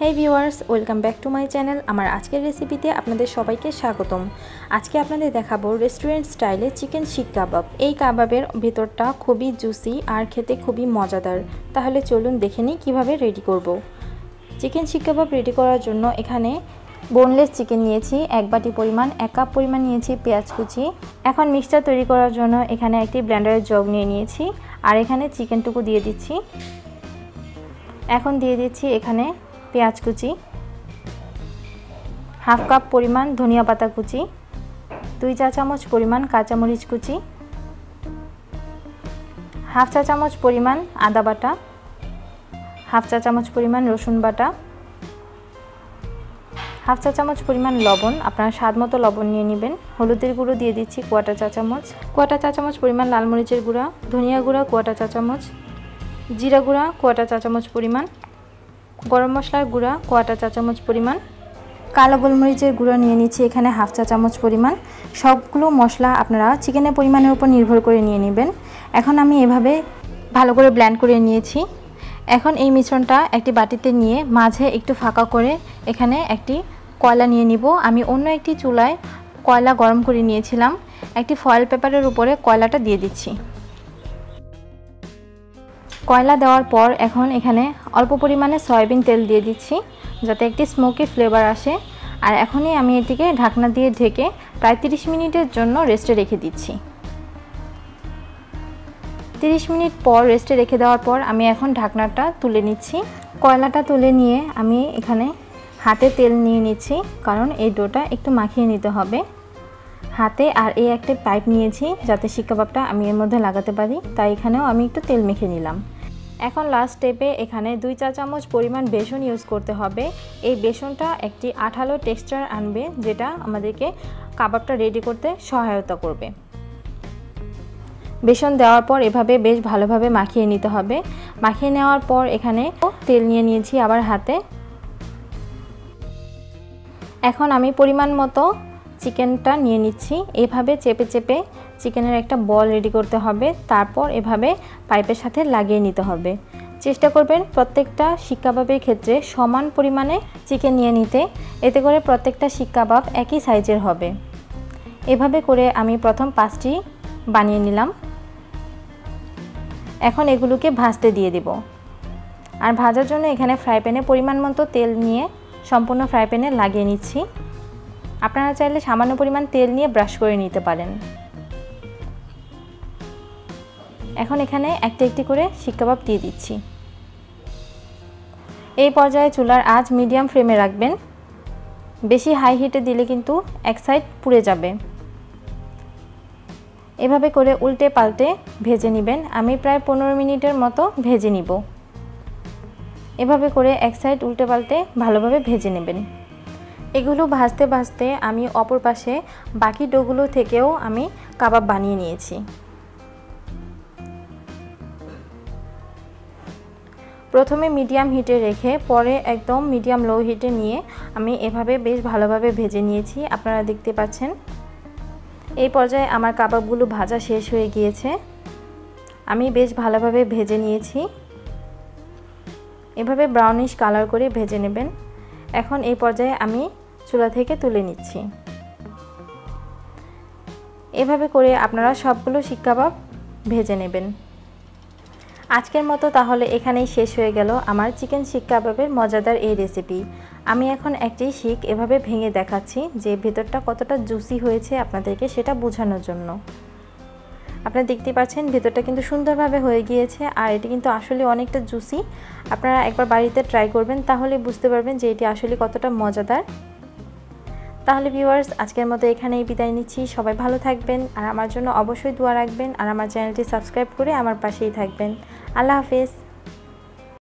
Hey viewers welcome back to my channel. আমার আজকের রেসিপিতে আপনাদের সবাইকে স্বাগতম। আজকে আপনাদের দেখাবো রেস্টুরেন্ট স্টাইলে চিকেন শিক কাবাব। এই কাবাবের ভেতরটা খুবই জুসি আর খেতে খুবই মজাদার। তাহলে চলুন দেখে নিই কীভাবে রেডি করব। চিকেন শিক কাবাব রেডি করার জন্য এখানে বোনলেস চিকেন নিয়েছি 1 বাটি পরিমাণ, 1 কাপ পরিমাণ নিয়েছি পেঁয়াজ কুচি। এখন মিক্সচার তৈরি করার জন্য এখানে একটি ব্লেন্ডারের জগ নিয়ে নিয়েছি আর এখানে চিকেনটুকু দিয়ে দিচ্ছি। এখন দিয়ে দিচ্ছি এখানে পেঁয়াজ কুচি, হাফ কাপ পরিমাণ ধনিয়া পাতা কুচি, 2 চা চামচ পরিমাণ কাঁচামরিচ কুচি, হাফ চা চামচ পরিমাণ আদা বাটা, হাফ চা চামচ পরিমাণ রসুন বাটা, হাফ চা চামচ পরিমাণ লবণ, আপনারা স্বাদ মতো লবণ নিয়ে নেবেন। হলুদের গুঁড়ো দিয়ে দিচ্ছি কোয়াটা চা চামচ পরিমাণ, লাল মরিচের গুঁড়া, ধনিয়া গুঁড়া কোয়াটা চা চামচ, জিরা গুঁড়া কোয়াটা চা চামচ পরিমাণ, গরম মশলার গুঁড়া কোয়াটা চা চামচ পরিমাণ, কালো গোলমরিচের গুঁড়া নিয়ে নিচ্ছি এখানে হাফ চা চামচ পরিমাণ। সবগুলো মশলা আপনারা চিকেনের পরিমাণের উপর নির্ভর করে নিয়ে নেবেন। এখন আমি এভাবে ভালো করে ব্লেন্ড করে নিয়েছি। এখন এই মিশ্রণটা একটি বাটিতে নিয়ে মাঝে একটু ফাঁকা করে এখানে একটি কয়লা নিয়ে নিব। আমি অন্য একটি চুলায় কয়লা গরম করে নিয়েছিলাম। একটি ফয়েল পেপারের উপরে কয়লাটা দিয়ে দিচ্ছি। কয়লা দেওয়ার পর এখন এখানে অল্প পরিমাণে সয়াবিন তেল দিয়ে দিচ্ছি যাতে একটি স্মোকি ফ্লেভার আসে। আর এখনই আমি এটিকে ঢাকনা দিয়ে ঢেকে প্রায় 30 মিনিটের জন্য রেস্টে রেখে দিচ্ছি। 30 মিনিট পর রেস্টে রেখে দেওয়ার পর আমি এখন ঢাকনাটা তুলে নিচ্ছি। কয়লাটা তুলে নিয়ে আমি এখানে হাতে তেল নিয়ে নিচ্ছি, কারণ এই ডোটা একটু মাখিয়ে নিতে হবে হাতে। আর এই একটা পাইপ নিয়েছি যাতে শিক কাবাবটা আমি এর মধ্যে লাগাতে পারি, তাই এখানেও আমি একটু তেল মেখে নিলাম। এখন লাস্ট স্টেপে এখানে 2 চা চামচ পরিমাণ বেসন ইউজ করতে হবে। এই বেসনটা একটি আঠালো টেক্সচার আনবে, যেটা আমাদেরকে কাবাবটা রেডি করতে সহায়তা করবে। বেসন দেওয়ার পর এভাবে বেশ ভালোভাবে মাখিয়ে নিতে হবে। মাখিয়ে নেওয়ার পর এখানে তেল নিয়ে নিয়েছি আবার হাতে। এখন আমি পরিমাণ মতো চিকেনটা নিয়ে নিচ্ছি। এভাবে চেপে চেপে চিকেনের একটা বল রেডি করতে হবে, তারপর এভাবে পাইপের সাথে লাগিয়ে নিতে হবে। চেষ্টা করবেন প্রত্যেকটা শিক কাবাবের ক্ষেত্রে সমান পরিমাণে চিকেন নিয়ে নিতে, এতে করে প্রত্যেকটা শিক কাবাব একই সাইজের হবে। এভাবে করে আমি প্রথম 5টি বানিয়ে নিলাম। এখন এগুলোকে ভাজতে দিয়ে দেব। আর ভাজার জন্য এখানে ফ্রাই প্যানে পরিমাণ মতো তেল নিয়ে সম্পূর্ণ ফ্রাই প্যানে লাগিয়ে নিচ্ছি। আপনারা চাইলে সামান্য পরিমাণ তেল নিয়ে ব্রাশ করে নিতে পারেন। এখন এখানে একটি একটি করে শিক কাবাব দিয়ে দিচ্ছি। এই পর্যায়ে চুলার আঁচ মিডিয়াম ফ্লেমে রাখবেন। বেশি হাই হিটে দিলে কিন্তু এক সাইড পুড়ে যাবে। এভাবে করে উল্টে পাল্টে ভেজে নেবেন। আমি প্রায় 15 মিনিটের মতো ভেজে নিব। এভাবে করে এক সাইড উল্টে পাল্টে ভালোভাবে ভেজে নেবেন। এগুলো ভাজতে ভাজতে আমি অপর পাশে বাকি ডোগুলো থেকেও আমি কাবাব বানিয়ে নিয়েছি। প্রথমে মিডিয়াম হিটে রেখে পরে একদম মিডিয়াম লো হিটে নিয়ে আমি এভাবে বেশ ভালোভাবে ভেজে নিয়েছি। আপনারা দেখতে পাচ্ছেন এই পর্যায়ে আমার কাবাবগুলো ভাজা শেষ হয়ে গিয়েছে। আমি বেশ ভালোভাবে ভেজে নিয়েছি। এভাবে ব্রাউনিশ কালার করে ভেজে নেবেন। এখন এই পর্যায়ে আমি চুলা থেকে তুলে নিচ্ছি। এভাবে করে আপনারা সবগুলো শিক কাবাব ভেজে নেবেন। আজকের মতো তাহলে এখানেই শেষ হয়ে গেল আমার চিকেন শিক কাবাবের মজাদার এই রেসিপি। আমি এখন একটি শিক এভাবে ভেঙে দেখাচ্ছি যে ভেতরটা কতটা জুসি হয়েছে আপনাদেরকে সেটা বোঝানোর জন্য। আপনারা দেখতে পাচ্ছেন ভেতরটা কিন্তু সুন্দরভাবে হয়ে গিয়েছে আর এটি কিন্তু আসলে অনেকটা জুসি। আপনারা একবার বাড়িতে ট্রাই করবেন, তাহলে বুঝতে পারবেন যে এটি আসলে কতটা মজাদার। তাহলে ভিউয়ার্স আজকের মতো এখানেই বিদায় নিচ্ছি। সবাই ভালো থাকবেন আর আমার জন্য অবশ্যই দোয়া রাখবেন আর আমার চ্যানেলটি সাবস্ক্রাইব করে আমার পাশেই থাকবেন। আল্লাহ হাফেজ।